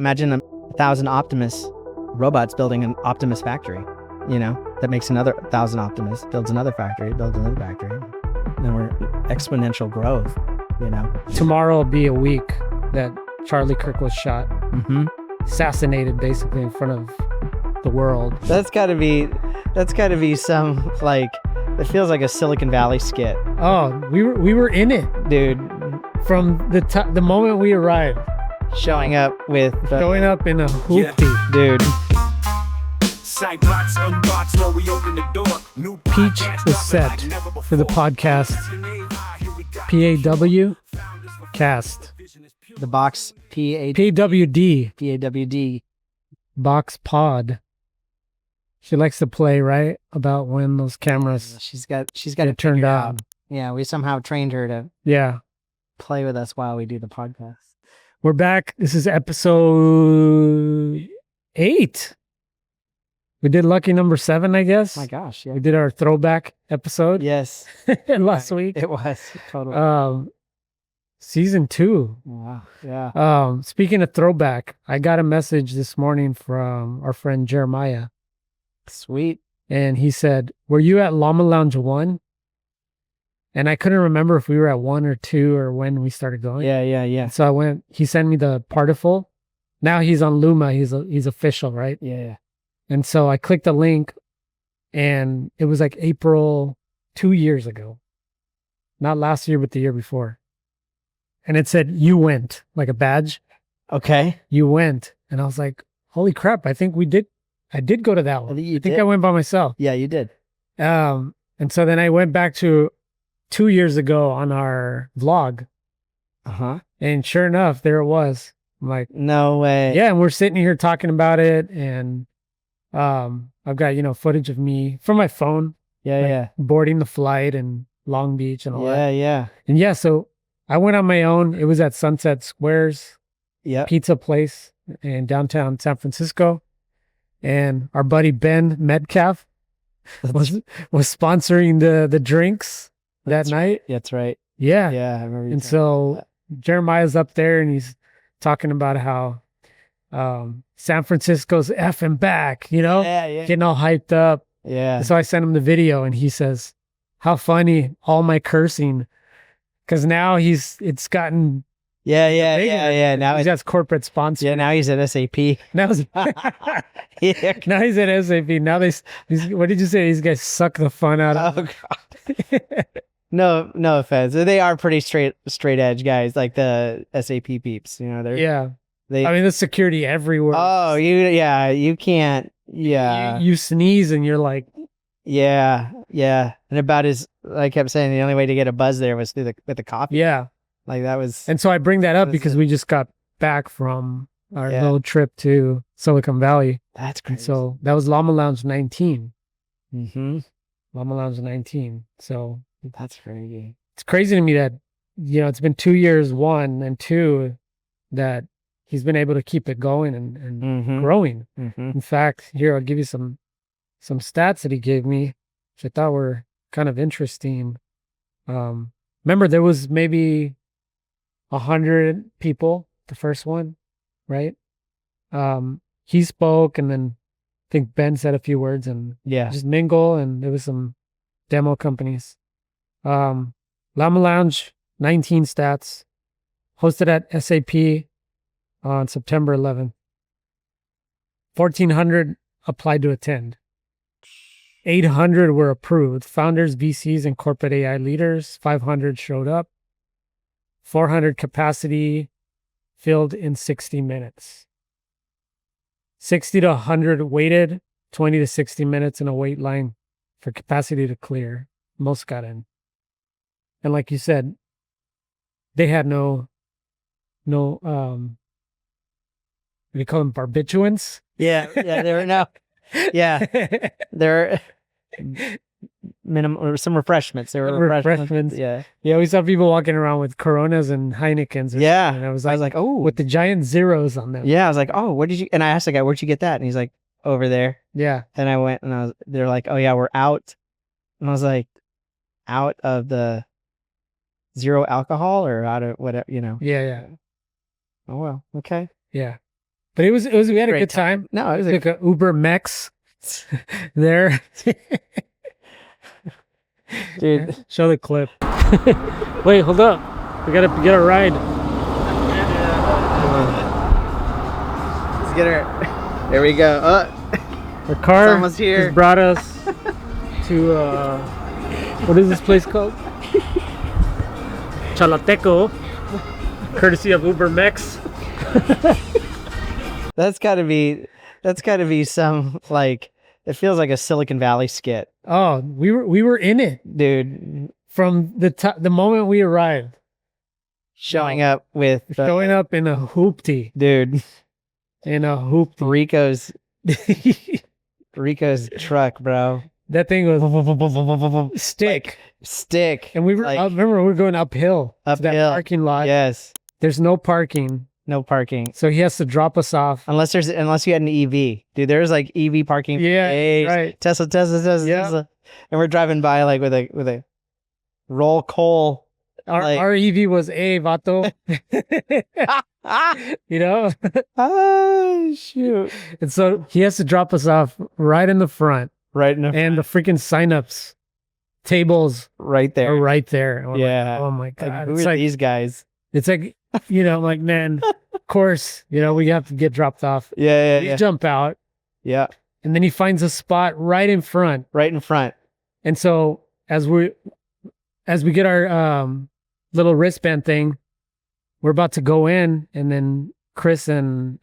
imagine 1,000 Optimus robots building an Optimus factory. That makes another 1,000 Optimus, builds another factory, builds another factory. And we're exponential growth. Tomorrow will be a week that Charlie Kirk was shot, assassinated basically in front of the world. That's got to be some it feels like a Silicon Valley skit. Oh, we were in it, dude. From the moment we arrived, showing up in a hoopty, dude. Sightbox unbox when we open the door. Peach is set for the podcast. PAW cast. The box PWD. PAWD. BoxPod. She likes to play, right? About when those cameras she's got it turned on. Yeah, we somehow trained her to play with us while we do the podcast. We're back. This is episode 8. We did lucky number 7, I guess. My gosh, yeah. We did our throwback episode. Yes. Last week. It was totally. Season 2. Wow. Yeah. Speaking of throwback, I got a message this morning from our friend Jeremiah. Sweet. And he said, "Were you at Llama Lounge 1?" And I couldn't remember if we were at 1 or 2 or when we started going. Yeah. So I went. He sent me the particle. Now he's on Luma. He's official, right? Yeah. And so I clicked the link, and it was like April 2 years ago, not last year, but the year before. And it said you went, like a badge. Okay. You went, and I was like, "Holy crap! I think we did. I did go to that one. I think I went by myself." Yeah, you did. And so then I went back to 2 years ago on our vlog. And sure enough, there it was. I'm like, no way. Yeah, and we're sitting here talking about it, and I've got footage of me from my phone. Yeah. Boarding the flight in Long Beach and all that. Yeah. And so I went on my own. It was at Sunset Squares pizza place in downtown San Francisco. And our buddy Ben Metcalf was sponsoring the drinks that night. That's right. Yeah. Yeah, I remember. And so Jeremiah's up there and he's talking about how San Francisco's effing back, getting all hyped up. Yeah. And so I sent him the video and he says, "How funny, all my cursing." Because now it's gotten... Yeah. Now he's got corporate sponsors. Yeah, now he's at SAP. Now he's at SAP. Now what did you say? These guys suck the fun out of. Oh God. No offense. They are pretty straight edge guys, like the SAP peeps. They're the security everywhere. Oh, you can't. Yeah. You sneeze and you're like. Yeah. And about I kept saying, the only way to get a buzz there was with the coffee. Yeah. Like that was. And so I bring that up because we just got back from our little trip to Silicon Valley. That's great. So that was Llama Lounge 19. Mm-hmm. Llama Lounge 19. So that's very good. It's crazy to me that, it's been 2 years, 1 and 2, that he's been able to keep it going and growing. Mm-hmm. In fact, here, I'll give you some stats that he gave me, which I thought were kind of interesting. Remember, there was maybe 100 people, the first one, right? He spoke, and then I think Ben said a few words, and just mingle, and there was some demo companies. Llama Lounge, 19 stats, hosted at SAP on September 11th. 1,400 applied to attend. 800 were approved. Founders, VCs, and corporate AI leaders. 500 showed up. 400 capacity filled in 60 minutes. 60 to 100 waited. 20 to 60 minutes in a wait line for capacity to clear. Most got in. And like you said, they had no what do you call them, barbiturates? Yeah, there were no. Yeah, there minimum or some refreshments. There were refreshments. Yeah, we saw people walking around with Coronas and Heinekens. Yeah, and I was like, oh, with the giant zeros on them. Yeah, I was like, oh, what did you? And I asked the guy, where'd you get that? And he's like, over there. Yeah. And I went, and they're like, oh yeah, we're out. And I was like, out of the zero alcohol or out of whatever, Yeah. Oh well, okay. Yeah. But we had a Great good time. No, it was Like a Uber Mex there. dude. Show the clip. Wait, hold up. We gotta get a ride. Let's get her. There we go. Our car It's almost here. has brought us to what is this place called? Chalateco, courtesy of Uber Mex. That's gotta be some, like, it feels like a Silicon Valley skit, Oh, we were in it dude. from the moment we arrived. Showing up with Showing up in a hoopty. dude, In a hoopty. Rico's truck, bro. That thing was stick. Stick. And we were, like, I remember we were going uphill to that uphill. parking lot. Yes. There's no parking. No parking. So he has to drop us off. Unless you had an EV. Dude, there's like EV parking. Yeah, space. right. Tesla. Yeah. Tesla. And we're driving by like with a roll coal. Our EV was A, vato. You know? Oh, shoot. And so he has to drop us off right in the front. Right in the And the freaking sign-ups tables right there. are right there. And we're Yeah. like, oh my Like, God. who It's are like, these guys? it's like, you know, like, man, of course, you know, we have to get dropped off. Yeah, We yeah. jump out, Yeah. and then he finds a spot right in front. Right in front. And so as we get our little wristband thing, we're about to go in, and then Chris and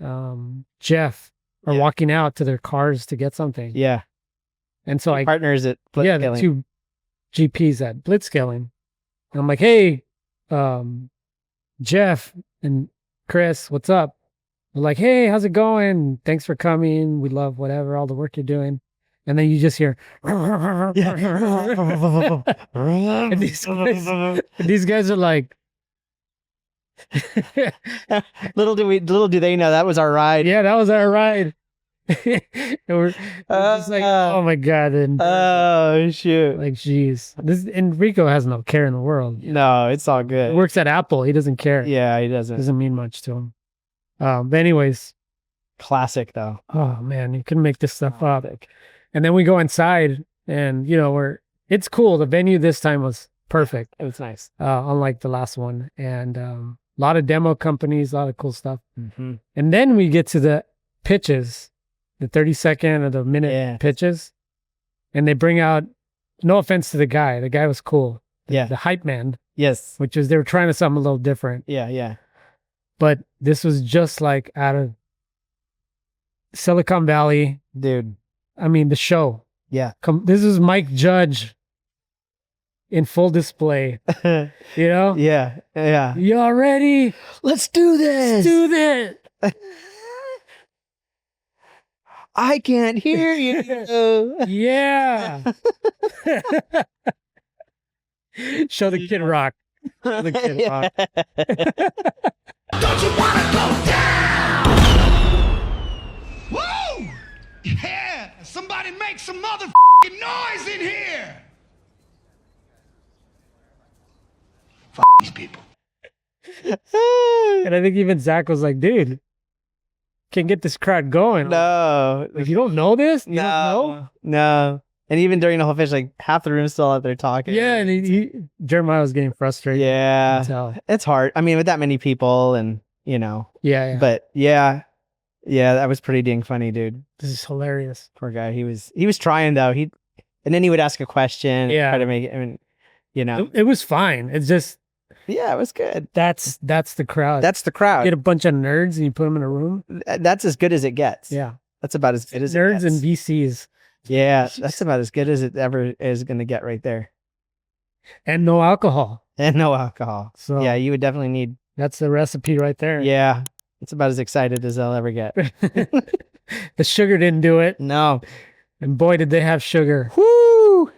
Jeff are Yeah. walking out to their cars to get something. Yeah. And so Partners at the Blitzscaling. two GPs at Blitzscaling. And I'm like, hey, Jeff and Chris, what's up? They're like, hey, how's it going? Thanks for coming. We love whatever, all the work you're doing. And then you just hear, and these guys are like, Little do they know that was our ride. yeah, that was our ride. And we're just like, oh my God. And Oh, shoot. like, geez, Enrico has no care in the world. No, it's all He good. works at Apple. He doesn't care. Yeah, he doesn't. Doesn't mean much to him. But anyways, Classic, though. oh man, you couldn't make this stuff up. And then we go inside, and you know, it's cool. The venue this time was perfect, It was nice. unlike the last one. And a lot of demo companies, a lot of cool stuff. Mm-hmm. And then we get to the pitches, the 30-second or the minute Yeah. pitches, and they bring out. No offense to the guy. The guy was cool. Yeah. The hype man, Yes. which is they were trying to something a little different. Yeah, yeah. But this was just like out of Silicon Valley. Dude. I mean, the show. Yeah. This is Mike Judge in full display. You know? Yeah. Yeah. Y'all ready? Let's do Let's this. do that. I can't hear you. Yeah. Show the Kid Rock. The Kid Rock. Don't you wanna go down? Woo! Yeah! Somebody make some motherfucking noise in here! F these people. And I think even Zach was like, dude, can't get this crowd going. No. Like, you don't know this? You don't know? No. And even during the whole fish, like half the room's still out there talking. Yeah, and Jeremiah was getting frustrated. You Yeah. can tell. It's hard. I mean, with that many people and, you know, Yeah. but yeah, that was pretty dang funny, dude. This is hilarious. Poor guy. He was trying though. And then he would ask a question. Yeah. Try to make it, I mean, you know, It was fine. It's just, yeah, it was good. that's the crowd. That's the crowd. Get a bunch of nerds and you put them in a room. That's as good as it gets. Yeah. That's about as good as Nerds it and gets. VCs. Yeah, that's about as good as it ever is going to get right there. And no alcohol. And no alcohol. So Yeah, you would definitely need. that's the recipe right there. Yeah, it's about as excited as they'll ever get. The sugar didn't do it. No. And boy, did they have sugar. Whoo!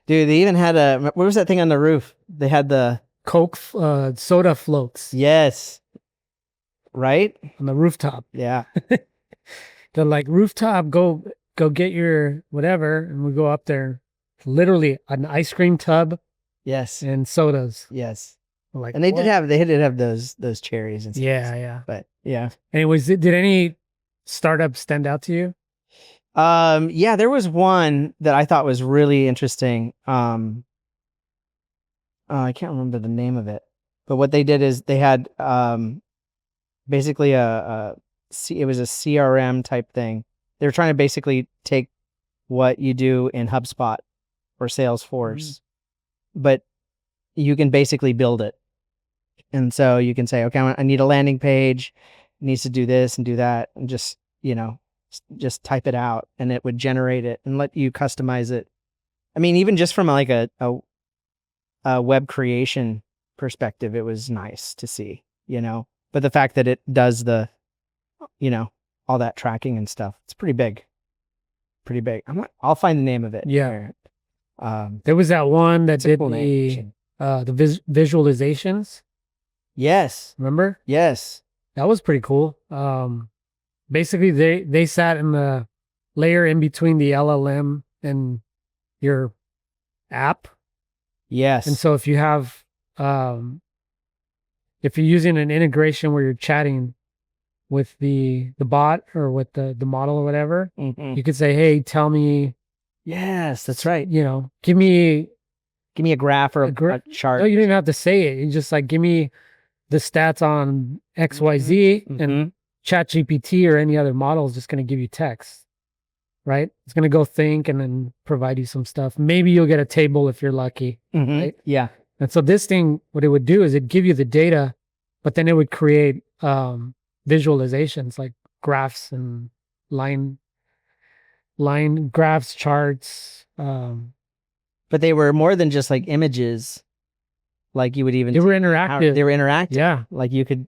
Dude, they even had what was that thing on the roof? They had the. Coke, soda floats Yes. Right? on the rooftop. Yeah. They're like, rooftop, go get your whatever. And we go up there. Literally an ice cream tub Yes. and sodas. Yes. Like, And they what? did have those cherries and stuff. Yeah. But yeah. Anyways, did any startups stand out to you? Yeah, there was one that I thought was really interesting. I can't remember the name of it, but what they did is they had basically it was a CRM type thing. They were trying to basically take what you do in HubSpot or Salesforce, but you can basically build it. And so you can say, okay, I need a landing page, it needs to do this and do that, and just, just type it out, and it would generate it and let you customize it. I mean, even just from like a web creation perspective, it was nice to see, but the fact that it does the, all that tracking and stuff, it's pretty big. I'll find the name of it. Yeah. Here. There was that one that It's a did cool name. the visualizations. Yes. Remember? Yes. That was pretty cool. Basically they sat in the layer in between the LLM and your app. Yes. And so if you have if you're using an integration where you're chatting with the bot or with the model or whatever, you could say, hey, tell me. Yes, that's right. Give me a graph or a chart. No, you didn't have to say it. You just like, give me the stats on XYZ, and ChatGPT or any other model is just going to give you text, right? It's going to go think and then provide you some stuff. Maybe you'll get a table if you're lucky, right? Yeah. And so this thing, what it would do is it'd give you the data, but then it would create visualizations like graphs and line graphs, charts. But they were more than just like images. Like you would even They were interactive. They were interactive. Yeah. Like you could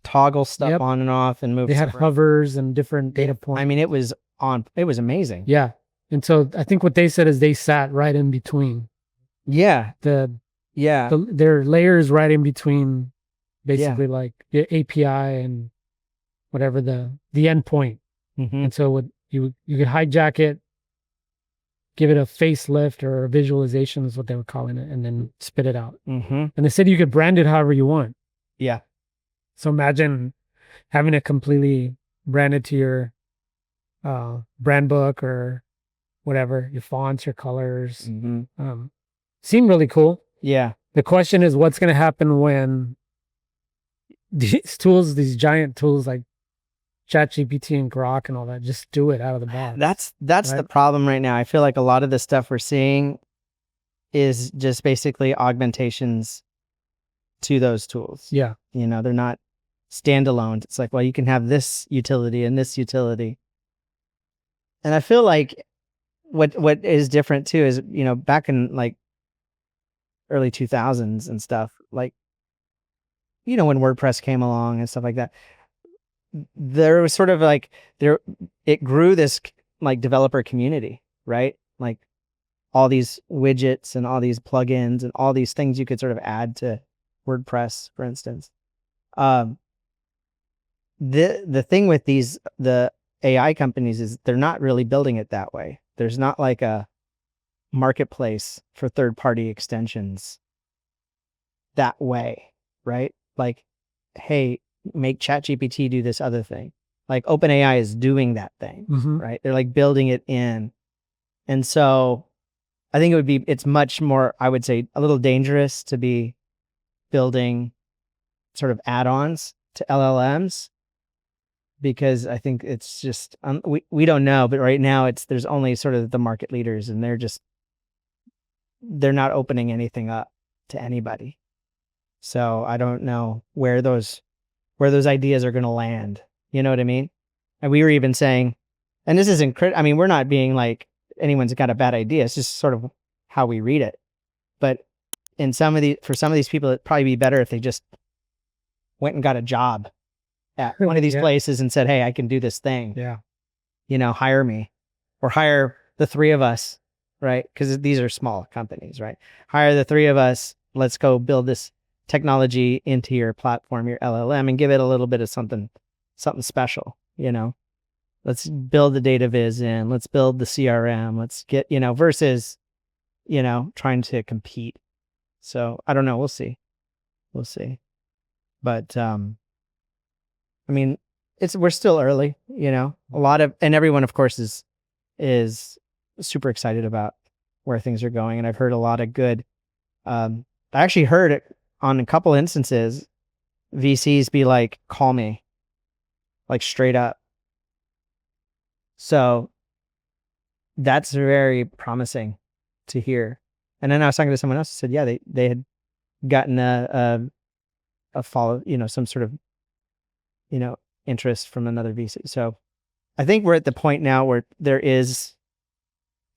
toggle stuff on and off and move. They had stuff hovers and different data points. I mean, it was amazing. Yeah. And so I think what they said is they sat right in between. Yeah. Their layers right in between, basically like the API and whatever the endpoint. And so you could hijack it, give it a facelift or a visualization is what they were calling it, and then spit it out. And they said you could brand it however you want. Yeah. So imagine having it completely branded to your brand book or whatever, your fonts, your colors. Seemed really cool. Yeah. The question is, what's going to happen when these giant tools like ChatGPT and Grok and all that just do it out of the box? That's right? the problem right now. I feel like a lot of the stuff we're seeing is just basically augmentations to those tools. Yeah. They're not standalone. It's like, well, you can have this utility and this utility. And I feel like what is different too is, back in like early 2000s and stuff, like, when WordPress came along and stuff like that, there was sort of like it grew this like developer community, right? Like all these widgets and all these plugins and all these things you could sort of add to WordPress, for instance. The thing with the AI companies is they're not really building it that way. There's not like a marketplace for third-party extensions that way, right? Like, hey, make ChatGPT do this other thing. Like OpenAI is doing that thing, right? They're like building it in. And so I think it's much more, I would say, a little dangerous to be building sort of add-ons to LLMs, because I think it's just, we don't know, but right now there's only sort of the market leaders, and they're not opening anything up to anybody. So I don't know where those ideas are going to land. You know what I mean? And we were even saying, and this isn't I mean, we're not being like anyone's got a bad idea. It's just sort of how we read it. But for some of these people, it'd probably be better if they just went and got a job at one of these places and said, hey, I can do this thing. Yeah. Hire me, or hire the three of us, right? Because these are small companies, right? Hire the three of us. Let's go build this technology into your platform, your LLM, and give it a little bit of something special. Let's build the data viz in. Let's build the CRM. Let's get, versus, trying to compete. So I don't know. We'll see. we'll see. But I mean, we're still early, a lot of, and everyone of course is super excited about where things are going. And I've heard a lot of good, I actually heard it on a couple instances, VCs be like, call me, like straight up. So that's very promising to hear. And then I was talking to someone else who said, yeah, they had gotten a follow, some sort of, interest from another VC. So I think we're at the point now where there is,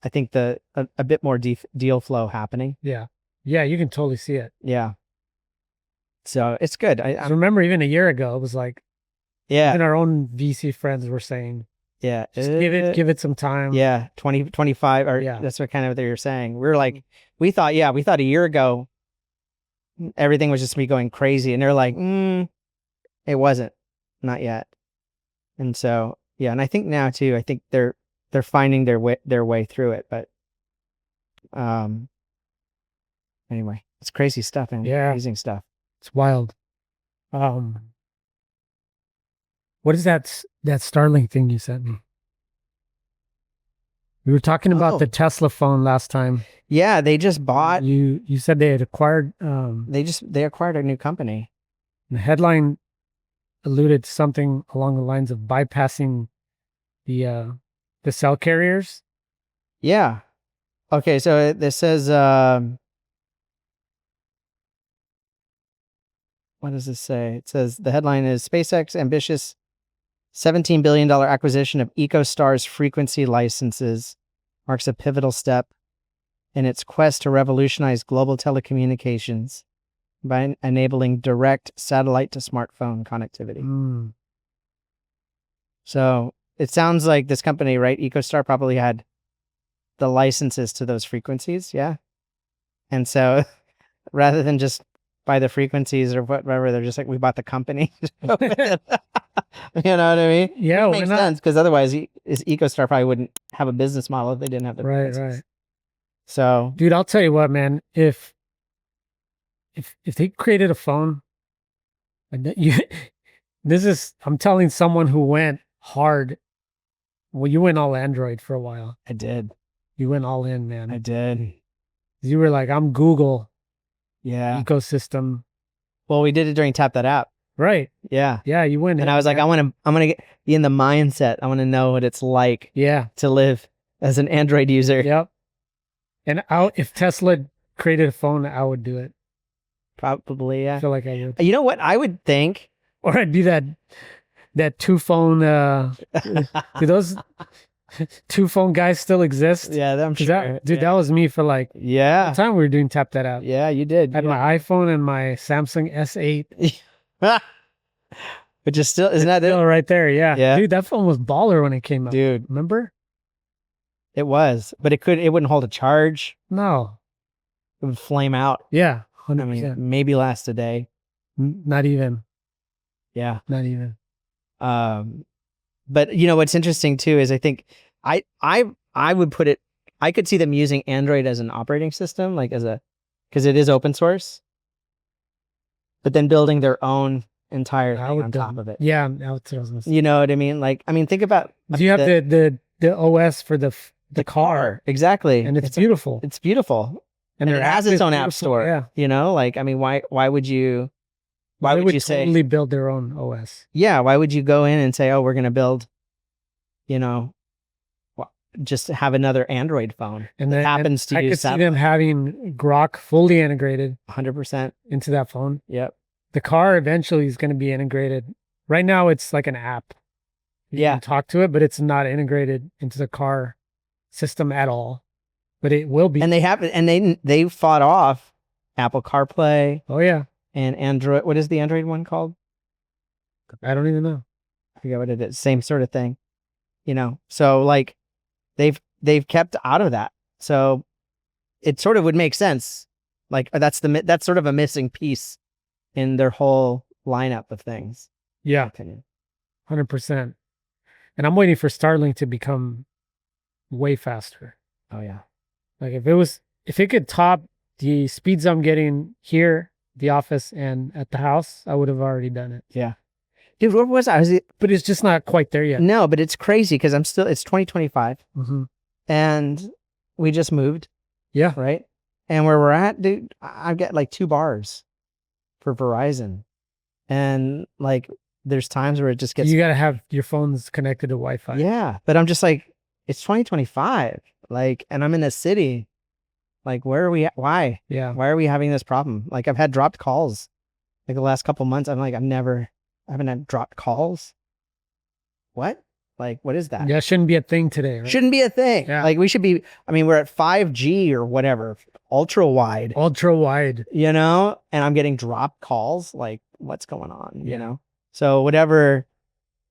I think a bit more deal flow happening. Yeah. Yeah, you can totally see it. Yeah. So it's good. I remember even a year ago, it was like, even our own VC friends were saying, yeah, just give it some time. Yeah. 2025 or that's what kind of they were saying. We were like, we thought a year ago, everything was just me going crazy. And they're like, it wasn't, not yet. And so, yeah. And I think now too, I think they're finding their way through it. But, anyway, it's crazy stuff and amazing stuff. It's wild. What is that Starlink thing you sent me? We were talking about the Tesla phone last time. Yeah, they just bought. You said they had acquired. They acquired a new company. The headline alluded to something along the lines of bypassing the cell carriers. Yeah. Okay, so this says. What does this say? It says the headline is SpaceX ambitious $17 billion acquisition of EcoStar's frequency licenses marks a pivotal step in its quest to revolutionize global telecommunications by enabling direct satellite to smartphone connectivity. So it sounds like this company, right? EcoStar probably had the licenses to those frequencies. Yeah. And so rather than just buy the frequencies or whatever, they're just like, we bought the company. You know what I mean? Yeah, it makes sense because otherwise, EcoStar probably wouldn't have a business model if they didn't have the frequencies. Right. So, dude, I'll tell you what, man. If they created a phone, I'm telling someone who went hard. Well, you went all Android for a while. I did. You went all in, man. I did. You were like, I'm Google. Yeah. Ecosystem. Well, we did it during Tap That App. Right. Yeah. Yeah, you win. And I was like, I'm gonna be in the mindset. I want to know what it's like. Yeah. To live as an Android user. Yep. And if Tesla created a phone, I would do it. Probably, yeah. I feel like I would. You know what? I would think. Or I'd be that two phone. Do those two phone guys still exist? Yeah, I'm sure. That was me for like. Yeah. The time we were doing Tap That App. Yeah, you did. I had my iPhone and my Samsung S8. Which is still, isn't that still it? Right there, yeah. Dude, that phone was baller when it came out. Dude. Remember? It was. But it wouldn't hold a charge. No. It would flame out. Yeah, 100%. I mean, maybe last a day. Not even. Yeah. Not even. But you know what's interesting too is I think I would put it, I could see them using Android as an operating system, like because it is open source, but then building their own entire thing on top of it. Yeah, that's what I was gonna say. You know what I mean? Like, I mean, think about. Do you have the OS for the car? Exactly, and it's beautiful. It's beautiful, and it has its own app store. Yeah, you know, like I mean, why would you? Why would you say totally build their own OS? Yeah, why would you go in and say, oh, we're going to build, just have another Android phone and that happens to use. I could see them having Grok fully integrated 100% into that phone. Yep. The car eventually is going to be integrated. Right now, it's like an app. You can talk to it, but it's not integrated into the car system at all. But it will be. And they fought off Apple CarPlay. Oh yeah. And Android, what is the Android one called? I don't even know. I forget what it is. Same sort of thing, So like, they've kept out of that. So it sort of would make sense. Like that's sort of a missing piece in their whole lineup of things. Yeah, 100%. And I'm waiting for Starlink to become way faster. Oh yeah. Like if it could top the speeds I'm getting here the office and at the house, I would have already done it. Yeah. Dude, where was I? But it's just not quite there yet. No, but it's crazy because it's 2025 Mm-hmm. and we just moved, Yeah. right? And where we're at, dude, I've got like 2 bars for Verizon. And like there's times where it just gets You got to have your phones connected to Wi-Fi. Yeah, but I'm just like, it's 2025. Like, and I'm in a city. Like, where are we at? Why? Yeah. Why are we having this problem? Like, I've had dropped calls like the last couple months. I'm like, I haven't had dropped calls. What? Like, what is that? Yeah, shouldn't be a thing today, right? Shouldn't be a thing. Yeah. Like, we should be, I mean, we're at 5G or whatever, ultra wide, Ultra wide. you know, and I'm getting dropped calls. Like, what's going on, Yeah. you know? So whatever,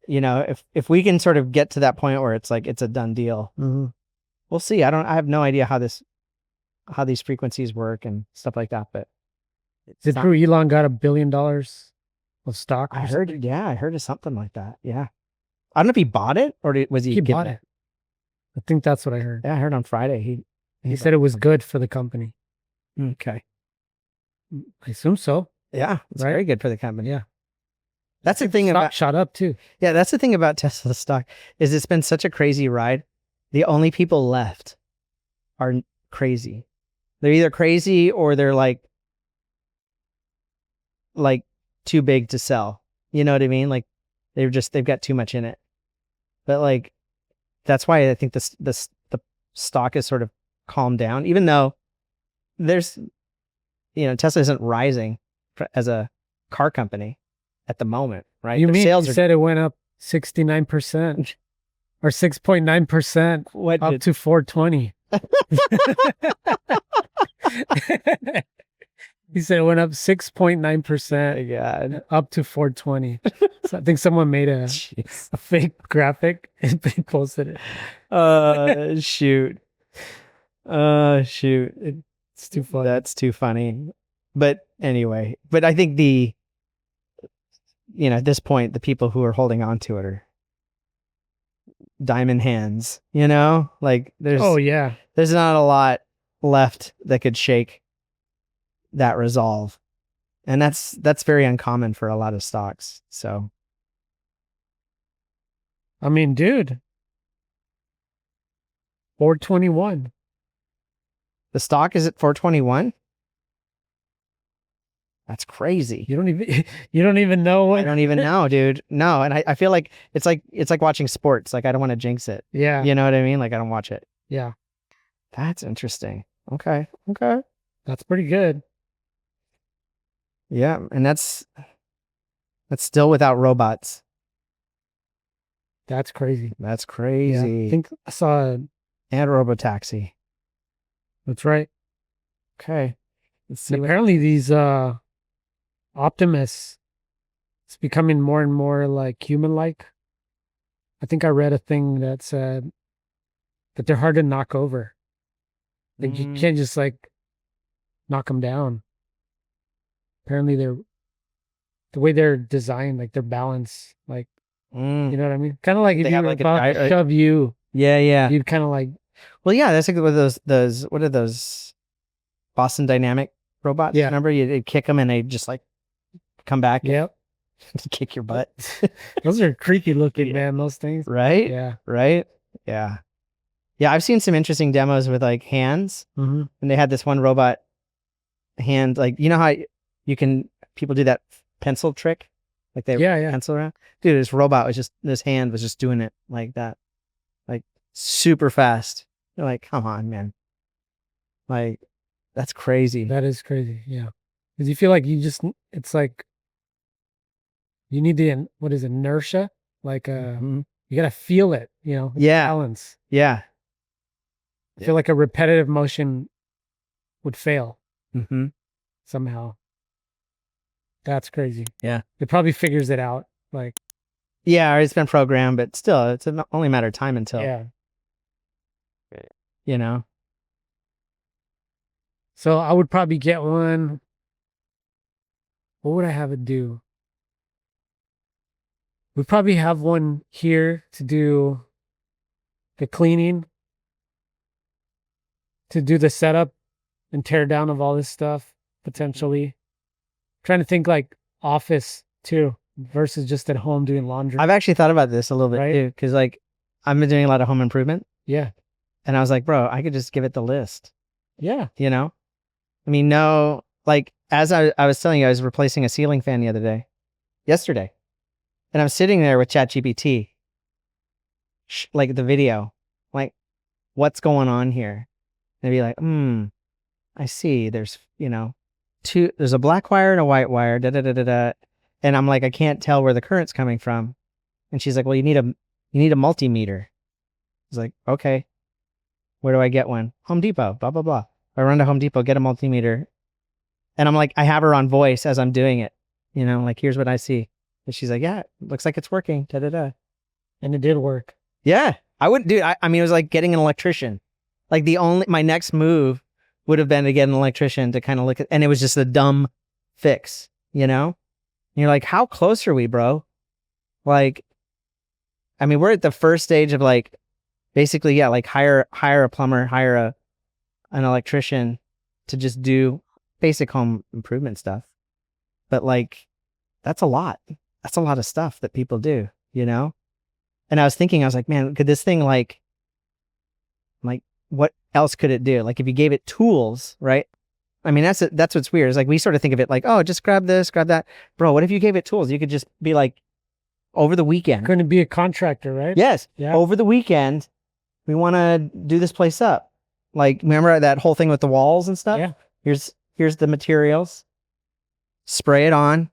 you know, if we can sort of get to that point where it's like, it's a done deal, Mm-hmm. we'll see. I have no idea how these frequencies work and stuff like that, but Is it true Elon got $1 billion of stock? I heard of something like that. Yeah. I don't know if he bought it or was he He given bought it. I think that's what I heard. Yeah, I heard on Friday. He said it was good for the company. Okay. I assume so. Yeah, it's Right? very good for the company. Yeah. That's the thing Stock about shot up too. Yeah, that's the thing about Tesla stock is it's been such a crazy ride. The only people left are crazy. They're either crazy or they're like too big to sell. You know what I mean? Like they've got too much in it. But like that's why I think the stock is sort of calmed down, even though there's Tesla isn't rising as a car company at the moment, right? You Their mean sales you are said it went up 69% or 6.9% what up did- to 420. He said it went up 6.9% God. up to 420. So I think someone made a fake graphic and they posted it. Shoot. Shoot. It's too funny. That's too funny. But anyway, but I think at this point, the people who are holding on to it are diamond hands, like Oh yeah. there's not a lot left that could shake that resolve. And that's very uncommon for a lot of stocks. So, I mean, dude, 421. the stock is at 421. That's crazy. You don't even know what. I don't even know, dude. No, and I feel like it's like watching sports. Like I don't want to jinx it. Yeah. You know what I mean? Like I don't watch it. Yeah. That's interesting. Okay. That's pretty good. Yeah, and that's still without robots. That's crazy. That's Yeah. crazy. I think I saw. And robotaxi. That's right. Okay. Let's see. And apparently these Optimus, it's becoming more and more like human-like. I think I read a thing that said that they're hard to knock over. Like you can't just like knock them down. Apparently the way they're designed, like their balance, like you know what I mean? Kind of like if They you have were like about to shove you, Yeah. you'd kind of like Well, yeah, that's like with those what are those Boston Dynamic robots? Yeah. Remember you'd kick them and they just like come back yep. and kick your butt. Those are creepy looking, Yeah. man. Those things. Right? Yeah. Right? Yeah. Yeah, I've seen some interesting demos with like hands. Mm-hmm. And they had this one robot hand, like how people do that pencil trick, like they Yeah. pencil around. Dude, this hand was just doing it like that, like super fast. You're like, come on, man, like that's crazy. That is crazy. Yeah. Because you feel like it's like you need the, what is it, inertia? Like, Mhm. you got to feel it, Yeah. balance. Yeah. I feel like a repetitive motion would fail Mm-hmm. somehow. That's crazy. Yeah. It probably figures it out. Like, Yeah, or it's been programmed, but still, it's only a matter of time until yeah. you know. So I would probably get one. What would I have it do? We probably have one here to do the cleaning, to do the setup and tear down of all this stuff, potentially. Trying to think like office too versus just at home doing laundry. I've actually thought about this a little bit Right? too, because like I've been doing a lot of home improvement, Yeah. and I was like, bro, I could just give it the list. Yeah. You know, I mean, no, like as I was telling you, I was replacing a ceiling fan yesterday, and I'm sitting there with ChatGPT, like the video, like what's going on here, and I'd be like, I see. There's there's a black wire and a white wire, da da da da da, and I'm like, I can't tell where the current's coming from, and she's like, well, you need a multimeter. I was like, okay, where do I get one? Home Depot, blah blah blah. I run to Home Depot, get a multimeter, and I'm like, I have her on voice as I'm doing it, like here's what I see, and she's like, yeah, looks like it's working, da da da, And it did work. yeah. I wouldn't do. I mean, it was like getting an electrician. Like my next move would have been to get an electrician to kind of look at, and it was just a dumb fix, And you're like, how close are we, bro? Like, I mean, we're at the first stage of like, basically, yeah, like hire a plumber, hire an electrician to just do basic home improvement stuff. But like, that's a lot. That's a lot of stuff that people do, And I was thinking, I was like, man, could this thing like what else could it do? Like if you gave it tools, right? I mean, that's what's weird. It's like we sort of think of it like, oh, just grab this, grab that. Bro, what if you gave it tools? You could just be like, over the weekend. Couldn't be a contractor, right? Yes. Yeah. Over the weekend, we want to do this place up. Like, remember that whole thing with the walls and stuff? Yeah. Here's the materials. Spray it on.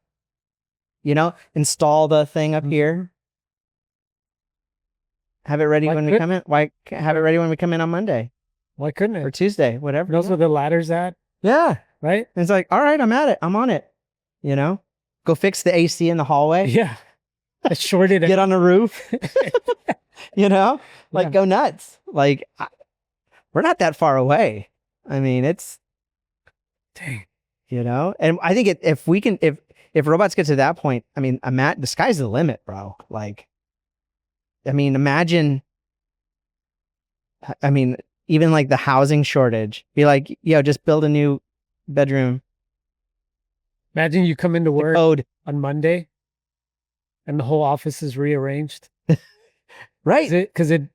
Install the thing up here. Have it ready when we come in. Why have it ready when we come in on Monday Why couldn't it? or Tuesday, whatever? Knows where the ladder's at, Yeah. right? And it's like, all right, I'm at it. I'm on it. Go fix the AC in the hallway. Yeah. I shorted it. Get on the roof. Yeah. Go nuts. Like, we're not that far away. I mean, it's, Dang. and I think if robots get to that point, I mean, the sky's the limit, bro. Like, I mean, imagine, even like the housing shortage, be like, just build a new bedroom. Imagine you come into work Code. on Monday and the whole office is rearranged. Right. Because it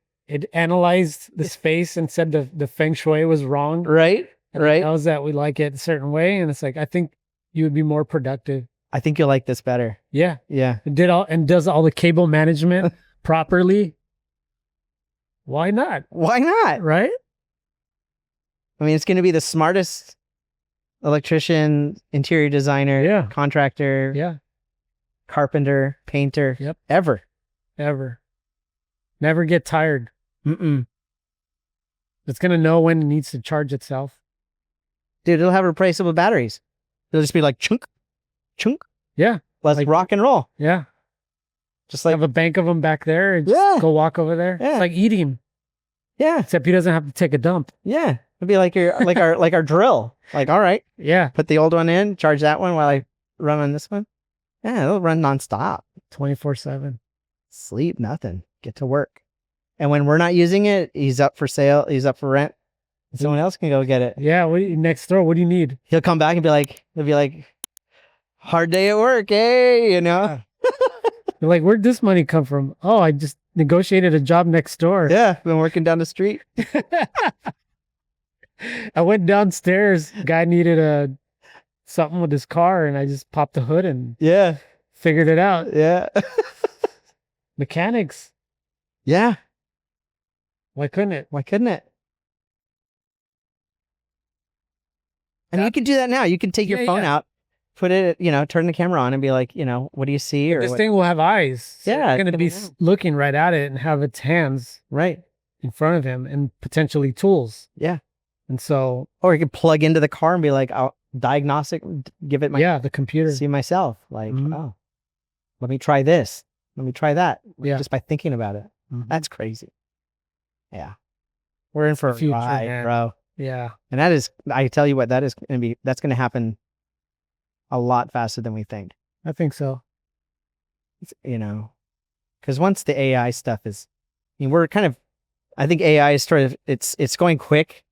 analyzed the space and said the feng shui was wrong. Right. And it knows that we like it a certain way. And it's like, I think you would be more productive. I think you'll like this better. Yeah. Yeah. It does all the cable management properly. Why not? Why not? Right? I mean, it's going to be the smartest electrician, interior designer, Yeah. contractor, Yeah. carpenter, painter, Yep. ever. Never get tired. It's going to know when it needs to charge itself. Dude, it'll have replaceable batteries. It'll just be like chunk, chunk. Yeah. Let's rock and roll. Yeah. Just like, Have a bank of them back there and just Yeah. go walk over there. Yeah. It's like eating, yeah, except he doesn't have to take a dump. yeah. It'll be like our drill. Like, all right, Yeah. put the old one in, charge that one while I run on this one. Yeah, it'll run nonstop. 24/7. Sleep, nothing. Get to work. And when we're not using it, he's up for sale. He's up for rent. And someone else can go get it. Yeah. Next door, what do you need? He'll come back and he'll be like, hard day at work, eh? You're like, where'd this money come from? Oh, I just negotiated a job next door. Yeah, been working down the street. I went downstairs. Guy needed something with his car, and I just popped the hood and Yeah, figured it out. yeah, Mechanics. yeah. Why couldn't it? Why couldn't it? And you can do that now. You can take your Yeah, phone yeah. out, put it, turn the camera on and be like, what do you see? Or This what- thing will have eyes. So Yeah, it's going to be coming out. looking right at it and have its hands Right. in front of him and potentially tools. Yeah. And so, Or you could plug into the car and be like, I'll diagnostic, give it my, the computer. see myself. Like, Mhm. oh, let me try this. Let me try that. Yeah. Just by thinking about it. Mhm. That's crazy. Yeah. We're in for a Future, ride, man. bro. Yeah. And that is, I tell you what, that's going to happen a lot faster than we think. I think so. It's, because once the AI stuff is, we're kind of, I think AI is sort of, it's going quick,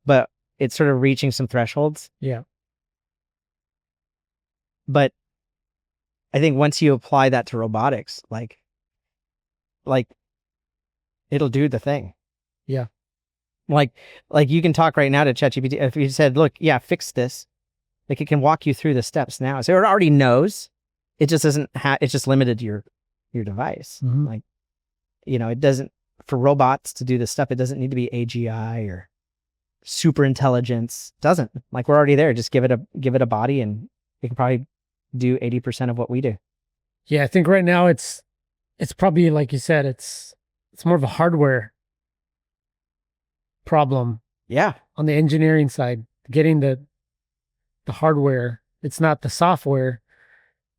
but it's sort of reaching some thresholds. Yeah. But I think once you apply that to robotics, like it'll do the thing. Yeah. Like you can talk right now to ChatGPT. If you said, look, yeah, fix this, like it can walk you through the steps now. So it already knows. It just doesn't it's just limited to your device. Mhm. Like, it doesn't, for robots to do this stuff, it doesn't need to be AGI or super intelligence. Doesn't. Like, we're already there. Just give it a body and it can probably do 80% of what we do. Yeah, I think right now it's probably, like you said, it's more of a hardware problem Yeah. on the engineering side, getting the hardware. It's not the software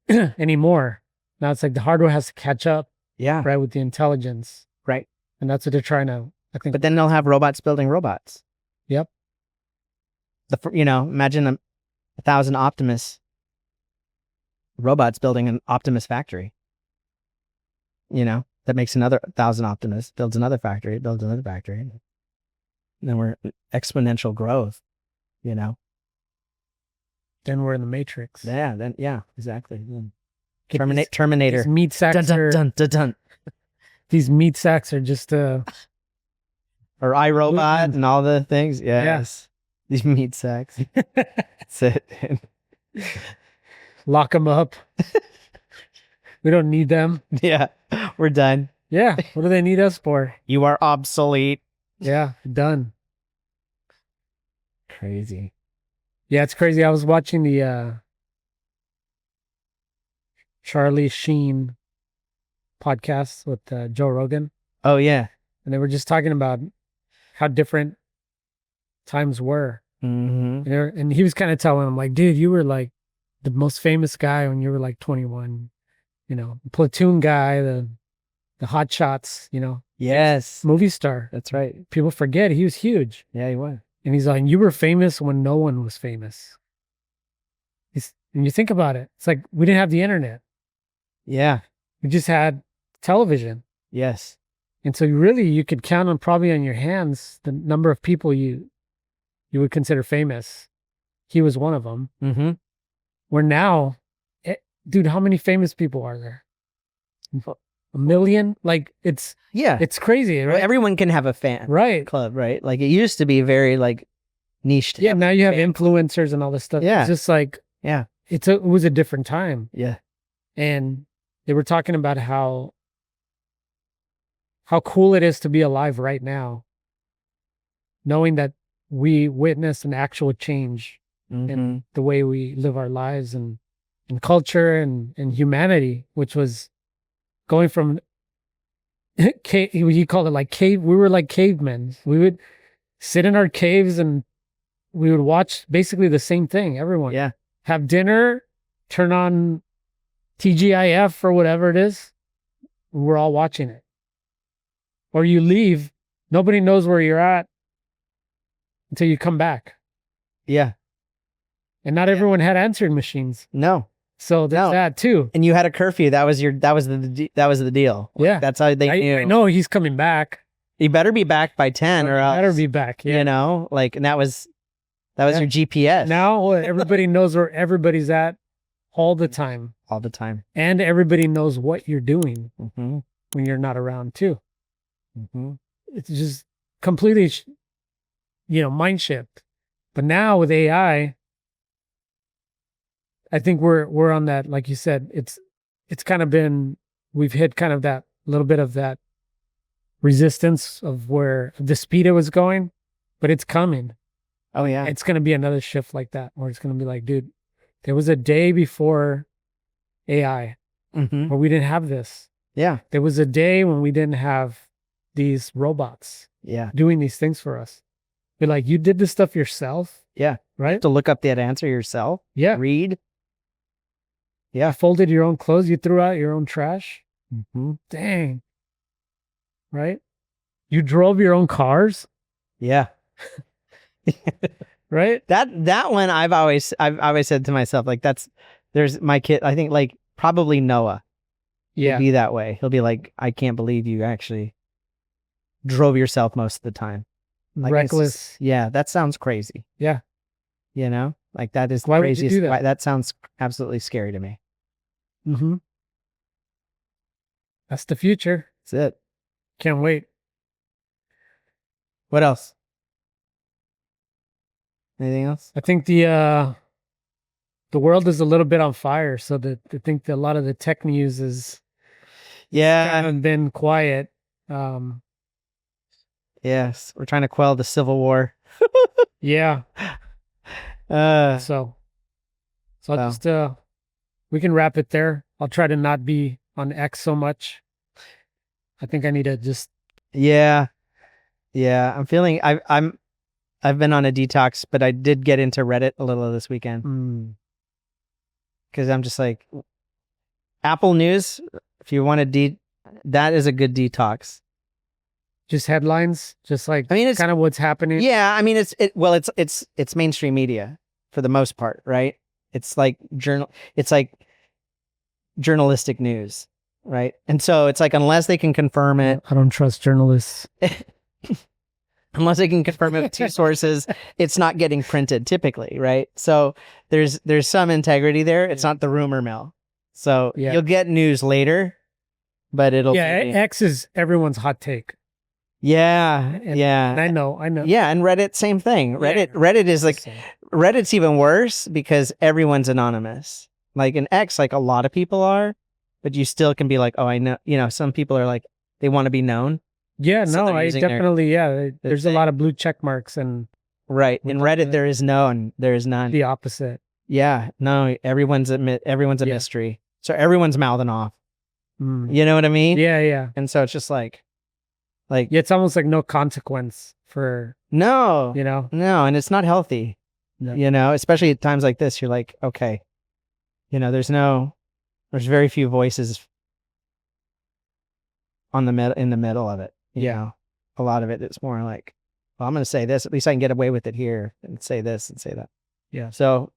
anymore. Now it's like the hardware has to catch up, Yeah. right, with the intelligence. Right. And that's what they're trying to, I think. But then they'll have robots building robots. Yep. Imagine 1,000 Optimus robots building an Optimus factory. That makes another 1,000 Optimus, builds another factory, builds another factory. And then we're exponential growth, Then we're in the Matrix. Yeah, exactly. Get Terminator. These meat sacks Dun, dun, dun, dun, dun. These meat sacks are just Or iRobot and all the things. Yes. These meat sacks. That's it. lock them up. We don't need them. Yeah, we're done. Yeah. What do they need us for? You are obsolete. Yeah. Done. Crazy. Yeah, it's crazy. I was watching the Charlie Sheen podcast with Joe Rogan, Oh, yeah. and they were just talking about how different times were. Mm-hmm. And he was kind of telling him, like, dude, you were like the most famous guy when you were like 21, platoon guy, the hot shots, Yes. movie star. That's right. People forget he was huge. Yeah, you was. And he's like, you were famous when no one was famous. And you think about it, it's like we didn't have the internet. Yeah. We just had television. Yes. And so you could count on probably on your hands the number of people you would consider famous. He was one of them. Mm-hmm. Where now, dude, how many famous people are there? 1 million? Like it's crazy, right? Well, everyone can have a fan Right. club, right? Like it used to be very like niche. Yeah, now you have influencers and all this stuff. Yeah. It's just like, Yeah. it was a different time. Yeah. And they were talking about how cool it is to be alive right now, knowing that we witnessed an actual change Mm-hmm. in the way we live our lives and culture and humanity, which was going from he called it like cave. We were like cavemen. We would sit in our caves and we would watch basically the same thing. Everyone have dinner, turn on TGIF or whatever it is. We're all watching it. Or you leave, nobody knows where you're at until you come back. Yeah. And not everyone had answering machines. No. So there's that too. And you had a curfew. That was the deal. Yeah. That's how they knew. I know he's coming back. He better be back by 10 or else. Better be back. Yeah. And that was your GPS. Now everybody knows where everybody's at all the time. All the time. And everybody knows what you're doing Mm-hmm. when you're not around too. Mm-hmm. It's just completely, mind shift. But now with AI, I think we're on that, like you said, it's kind of been, we've hit kind of that little bit of that resistance of where the speed it was going, but it's coming. Oh yeah. It's going to be another shift like that, where it's going to be like, dude, there was a day before AI Mm-hmm. where we didn't have this. Yeah. There was a day when we didn't have these robots doing these things for us. Be like, you did this stuff yourself? Yeah. Right? To look up that answer yourself. Yeah. Read. Yeah. You folded your own clothes. You threw out your own trash. Mm-hmm. Dang. Right? You drove your own cars. Yeah. Right? That one I've always said to myself, like there's my kid, I think like probably Noah. Yeah. He'll be that way. He'll be like, I can't believe you actually drove yourself most of the time. Like, reckless. that sounds crazy. Yeah. Like that is the Why would you craziest. do that? That sounds absolutely scary to me. Mm-hmm. That's the future. That's it. Can't wait. What else? Anything else? I think the world is a little bit on fire, so I think that a lot of the tech news is Yeah. kind of been quiet. Yes. We're trying to quell the civil war. Yeah. Uh, So I'll Wow. just we can wrap it there. I'll try to not be on X so much. I think I need to just yeah. Yeah. I'm feeling I've been on a detox, but I did get into Reddit a little this weekend because I'm just like Apple News. If you want to that is a good detox. just headlines, just like I mean, it's kind of what's happening. Yeah, I mean it's mainstream media for the most part, right? It's like journalistic news, right? And so it's like unless they can confirm it, I don't trust journalists. unless they can confirm it with two sources, it's not getting printed typically, right? So there's some integrity there. It's not the rumor mill. So you'll get news later, but it'll X is everyone's hot take. And I know. Yeah, and Reddit, same thing. Reddit is like Reddit's even worse because everyone's anonymous. Like in X, like a lot of people are, but you still can be like, oh, I know. You know, some people are like they want to be known. Yeah, So no, they're I using definitely there's a thing. lot of blue check marks and Right. In Reddit, there is none. There is none. the opposite. Yeah. No, everyone's a mystery. So everyone's mouthing off. Mm. You know what I mean? Yeah. And so it's just like it's almost like no consequence for no, No, and it's not healthy. No. You know, especially at times like this, you're like, okay, there's very few voices in the middle of it. You know, a lot of it is more like, well, I'm going to say this. At least I can get away with it here and say this and say that. Yeah. So,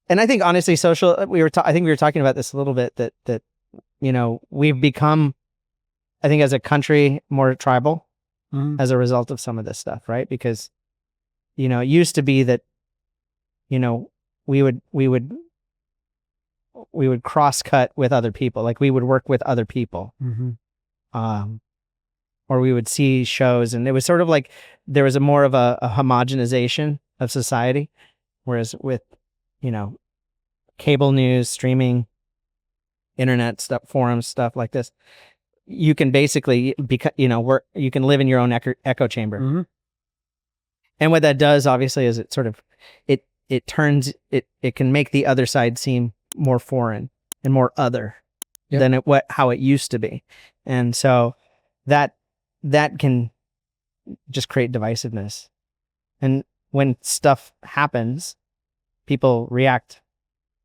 and I think honestly, I think we were talking about this a little bit that we've become, I think as a country, more tribal as a result of some of this stuff, right? Because, it used to be that, we would cross cut with other people, like we would work with other people, or we would see shows, and it was sort of like there was more of a homogenization of society, whereas with, cable news, streaming, internet stuff, forums, stuff like this, you can basically you can live in your own echo chamber. And what that does obviously is it sort of it can make the other side seem more foreign and more other than how it used to be. And so that can just create divisiveness. And when stuff happens, people react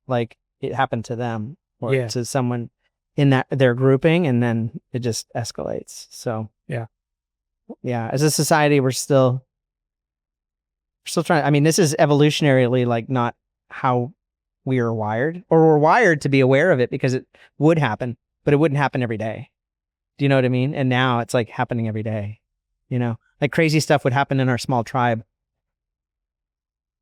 like it happened to them or to someone in their grouping, and then it just escalates. So as a society, we're still trying. I mean, this is evolutionarily like not how we are wired, or we're wired to be aware of it because it would happen, but it wouldn't happen every day. Do you know what I mean? And now it's like happening every day. Like crazy stuff would happen in our small tribe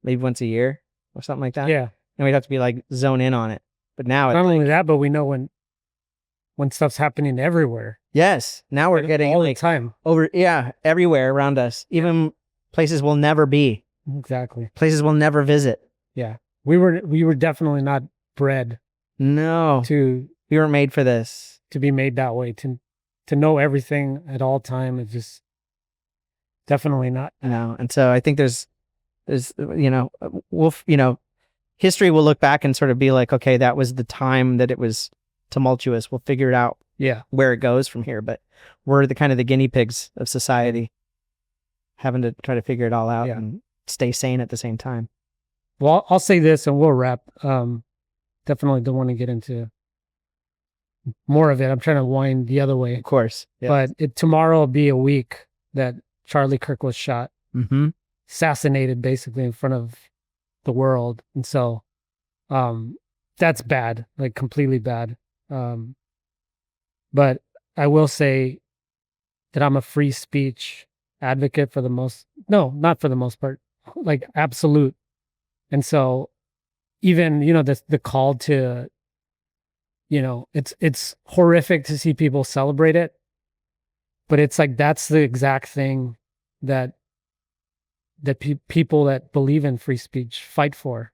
maybe once a year or something like that. Yeah. And we'd have to be like zone in on it. But now not only that, but we know when stuff's happening everywhere. Yes. Now we're getting all the time everywhere around us. Even places we'll never be. Exactly. Places we'll never visit. Yeah. We were definitely not bred. No. We weren't made for this. To be made that way, to know everything at all time is just definitely not. No. And so I think there's history will look back and sort of be like, okay, that was the time that it was tumultuous. We'll figure it out where it goes from here. But we're the kind of the guinea pigs of society, having to try to figure it all out and stay sane at the same time. Well, I'll say this and we'll wrap. Definitely don't want to get into more of it. I'm trying to wind the other way. Of course. Yeah. But tomorrow will be a week that Charlie Kirk was shot. Assassinated basically in front of the world. And so that's bad, like completely bad. But I will say that I'm a free speech advocate not for the most part, like absolute. And so even, the call to, it's horrific to see people celebrate it, but it's like, that's the exact thing that people that believe in free speech fight for.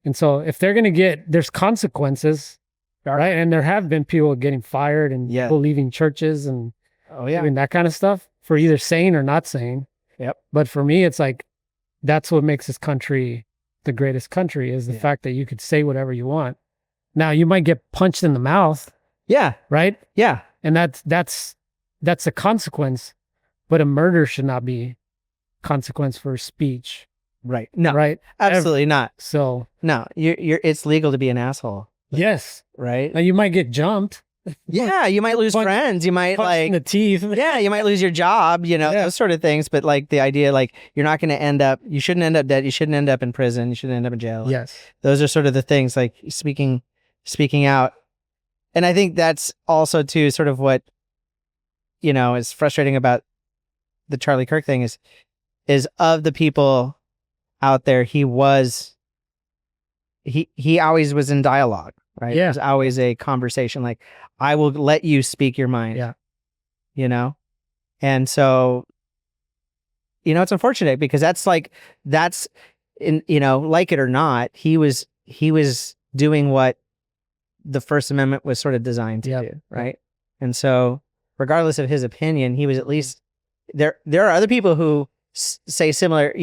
And so if they're going to there's consequences, right? And there have been people getting fired and people leaving churches and doing that kind of stuff for either saying or not saying. Yep. But for me, it's like, that's what makes this country the greatest country, is the fact that you could say whatever you want. Now, you might get punched in the mouth. Yeah. Right? Yeah. And that's a consequence, but a murder should not be consequence for speech. Right. No. Right? Absolutely not. So no, it's legal to be an asshole. Yes. Right? Now, you might get jumped. Yeah, you might lose friends. You might in the teeth. Yeah, you might lose your job, those sort of things. But like the idea, like you're not going to you shouldn't end up dead. You shouldn't end up in prison. You shouldn't end up in jail. Yes. Those are sort of the things, like speaking out. And I think that's also too sort of what, is frustrating about the Charlie Kirk thing is of the people out there, he always was in dialogue. Right. Yeah. There's always a conversation. Like, I will let you speak your mind. Yeah. And so, it's unfortunate because like it or not, he was doing what the First Amendment was sort of designed to do. Right. And so regardless of his opinion, he was at least there are other people who say similar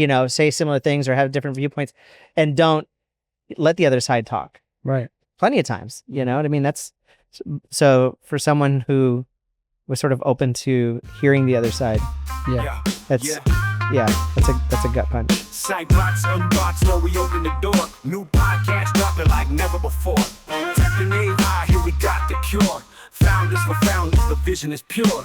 things or have different viewpoints and don't let the other side talk. Right. Plenty of times, you know what I mean? That's so for someone who was sort of open to hearing the other side. That's a gut punch. Sightbox, unbox, where we open the door. New podcast dropping like never before. Tapping AI, here we got the cure. Founders for founders, the vision is pure.